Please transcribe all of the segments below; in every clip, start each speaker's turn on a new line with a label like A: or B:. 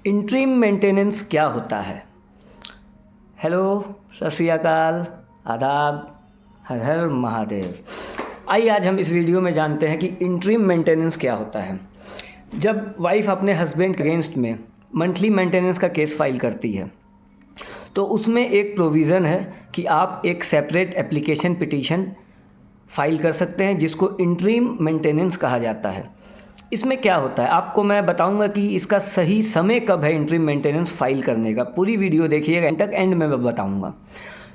A: Interim maintenance क्या होता है? हेलो, सत श्री अकाल, आदाब, हर हर महादेव। आइए आज हम इस वीडियो में जानते हैं कि इंटरिम मेंटेनेंस क्या होता है। जब वाइफ अपने हस्बैंड के अगेंस्ट में मंथली मेंटेनेंस का केस फाइल करती है तो उसमें एक प्रोविज़न है कि आप एक सेपरेट एप्लीकेशन पिटीशन फाइल कर सकते हैं जिसको इंटरिम मेंटेनेंस कहा जाता है। इसमें क्या होता है आपको मैं बताऊंगा कि इसका सही समय कब है इंटरिम मेंटेनेंस फाइल करने का। पूरी वीडियो देखिएगा एंड तक, एंड में मैं बताऊंगा।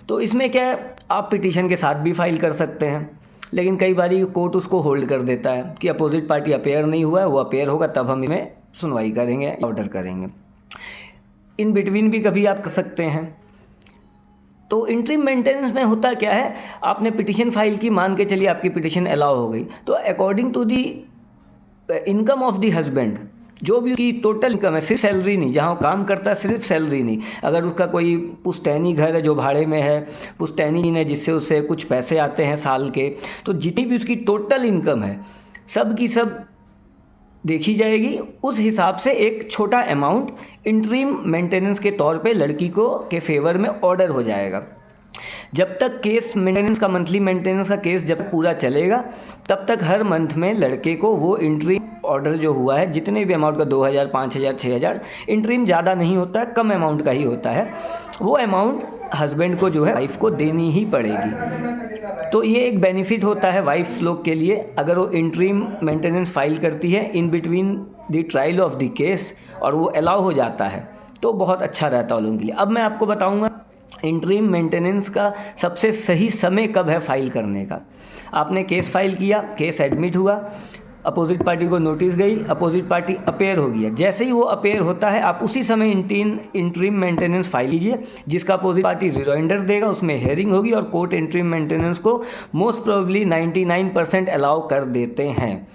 A: तो इसमें क्या है, आप पिटीशन के साथ भी फाइल कर सकते हैं, लेकिन कई बार कोर्ट उसको होल्ड कर देता है कि अपोजिट पार्टी अपेयर नहीं हुआ है, वो अपेयर होगा तब हम इसमें सुनवाई करेंगे, ऑर्डर करेंगे। इन बिटवीन भी कभी आप कर सकते हैं। तो इंटरिम मेंटेनेंस में होता क्या है, आपने पिटीशन फाइल की, मान के चलिए आपकी पिटीशन अलाउ हो गई, तो according to the income of the husband, जो भी उसकी टोटल इनकम है, सिर्फ सैलरी नहीं, जहाँ वो काम करता है सिर्फ सैलरी नहीं, अगर उसका कोई पुश्तैनी घर है जो भाड़े में है, पुश्तैनी है जिससे उससे कुछ पैसे आते हैं साल के, तो जितनी भी उसकी टोटल इनकम है सब की सब देखी जाएगी। उस हिसाब से एक छोटा अमाउंट इंटरिम मेंटेनेंस के तौर पे लड़की को के फेवर में ऑर्डर हो जाएगा। जब तक केस मेंटेनेंस का, मंथली मेंटेनेंस का केस जब पूरा चलेगा तब तक हर मंथ में लड़के को वो इंटरिम ऑर्डर जो हुआ है, जितने भी अमाउंट का 2000, 5000, 6000, इंटरिम ज़्यादा नहीं होता है, कम अमाउंट का ही होता है, वो अमाउंट हस्बैंड को जो है वाइफ को देनी ही पड़ेगी। तो ये एक बेनिफिट होता है वाइफ लोग के लिए, अगर वो इंटरिम मेंटेनेंस फाइल करती है in between the trial of the case और वो अलाउ हो जाता है तो बहुत अच्छा रहता है लोगों के लिए। अब मैं आपको बताऊँगा इंटरिम मेंटेनेंस का सबसे सही समय कब है फाइल करने का। आपने केस फाइल किया, केस एडमिट हुआ, अपोजिट पार्टी को नोटिस गई, अपोजिट पार्टी अपेयर हो गया। जैसे ही वो अपेयर होता है आप उसी समय इंटरिम मेंटेनेंस फाइल कीजिए, जिसका अपोजिट पार्टी रिजॉइंडर देगा, उसमें हेयरिंग होगी और कोर्ट इंटरिम मेंटेनेंस को मोस्ट प्रोबेबली 99% अलाउ कर देते हैं।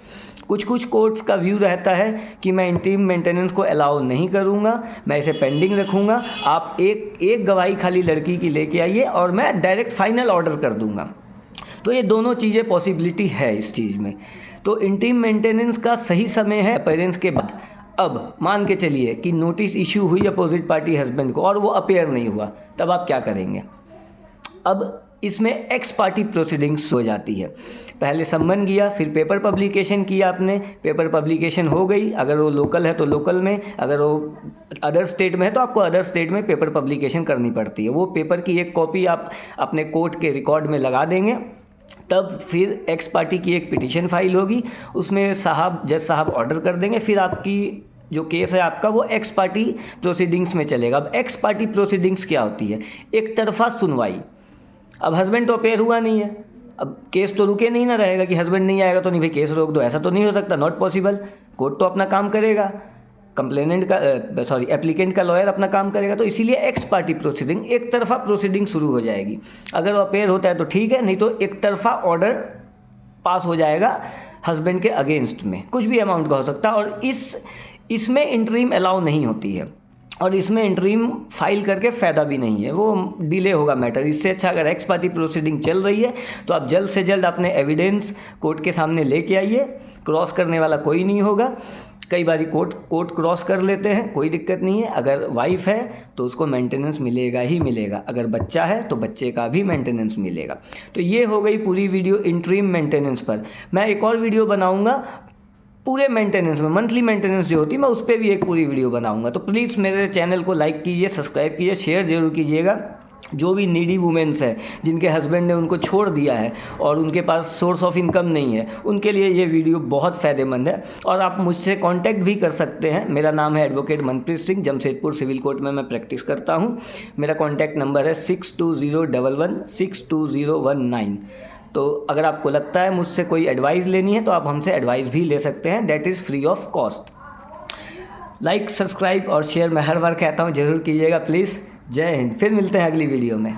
A: कुछ कुछ कोर्ट्स का व्यू रहता है कि मैं इंटरिम मेंटेनेंस को अलाउ नहीं करूंगा, मैं इसे पेंडिंग रखूंगा, आप एक गवाही खाली लड़की की लेके आइए और मैं डायरेक्ट फाइनल ऑर्डर कर दूंगा। तो ये दोनों चीज़ें पॉसिबिलिटी है इस चीज़ में। तो इंटरिम मेंटेनेंस का सही समय है अपेयरेंस के बाद। अब मान के चलिए कि नोटिस इशू हुई अपोजिट पार्टी हस्बैंड को और वो अपेयर नहीं हुआ, तब आप क्या करेंगे? अब इसमें एक्स पार्टी प्रोसीडिंग्स हो जाती है। पहले सम्मन किया, फिर पेपर पब्लिकेशन किया आपने, पेपर पब्लिकेशन हो गई, अगर वो लोकल है तो लोकल में, अगर वो अदर स्टेट में है तो आपको अदर स्टेट में पेपर पब्लिकेशन करनी पड़ती है। वो पेपर की एक कॉपी आप अपने कोर्ट के रिकॉर्ड में लगा देंगे, तब फिर एक्स पार्टी की एक पिटीशन फाइल होगी, उसमें जज साहब ऑर्डर कर देंगे, फिर आपकी जो केस है आपका वो एक्स पार्टी प्रोसीडिंग्स में चलेगा। अब एक्स पार्टी प्रोसीडिंग्स क्या होती है? एक तरफा सुनवाई। अब हस्बैंड तो अपेयर हुआ नहीं है, अब केस तो रुके नहीं ना रहेगा कि हस्बैंड नहीं आएगा तो नहीं भाई केस रोक दो, ऐसा तो नहीं हो सकता, नॉट पॉसिबल। कोर्ट तो अपना काम करेगा, एप्लीकेंट का लॉयर अपना काम करेगा। तो इसीलिए एक्स पार्टी प्रोसीडिंग, एक तरफा प्रोसीडिंग शुरू हो जाएगी। अगर वो अपेयर होता है तो ठीक है, नहीं तो एक तरफा ऑर्डर पास हो जाएगा हस्बैंड के अगेंस्ट में, कुछ भी अमाउंट का हो सकता है। और इसमें इंटरिम अलाउ नहीं होती है और इसमें इंटरिम फाइल करके फ़ायदा भी नहीं है, वो डिले होगा मैटर। इससे अच्छा अगर एक्स पार्टी प्रोसीडिंग चल रही है तो आप जल्द से जल्द अपने एविडेंस कोर्ट के सामने लेके आइए, क्रॉस करने वाला कोई नहीं होगा। कई बार कोर्ट क्रॉस कर लेते हैं, कोई दिक्कत नहीं है। अगर वाइफ है तो उसको मेंटेनेंस मिलेगा ही मिलेगा, अगर बच्चा है तो बच्चे का भी मेंटेनेंस मिलेगा। तो ये हो गई पूरी वीडियो इंटरिम मेंटेनेंस पर। मैं एक और वीडियो बनाऊँगा पूरे मेंटेनेंस में, मंथली मेंटेनेंस जो होती है, मैं उस पर भी एक पूरी वीडियो बनाऊंगा। तो प्लीज़ मेरे चैनल को लाइक कीजिए, सब्सक्राइब कीजिए, शेयर ज़रूर कीजिएगा। जो भी नीडी वुमेन्स है जिनके हस्बैंड ने उनको छोड़ दिया है और उनके पास सोर्स ऑफ इनकम नहीं है, उनके लिए ये वीडियो बहुत फ़ायदेमंद है। और आप मुझसे कांटेक्ट भी कर सकते हैं। मेरा नाम है advocate Manpreet Singh, Jamshedpur civil court में मैं प्रैक्टिस करता हूँ। मेरा कॉन्टैक्ट नंबर है 6201162019। तो अगर आपको लगता है मुझसे कोई एडवाइस लेनी है तो आप हमसे एडवाइस भी ले सकते हैं, that is free of cost. Like, subscribe और शेयर मैं हर बार कहता हूँ ज़रूर कीजिएगा प्लीज़। जय हिंद। फिर मिलते हैं अगली वीडियो में।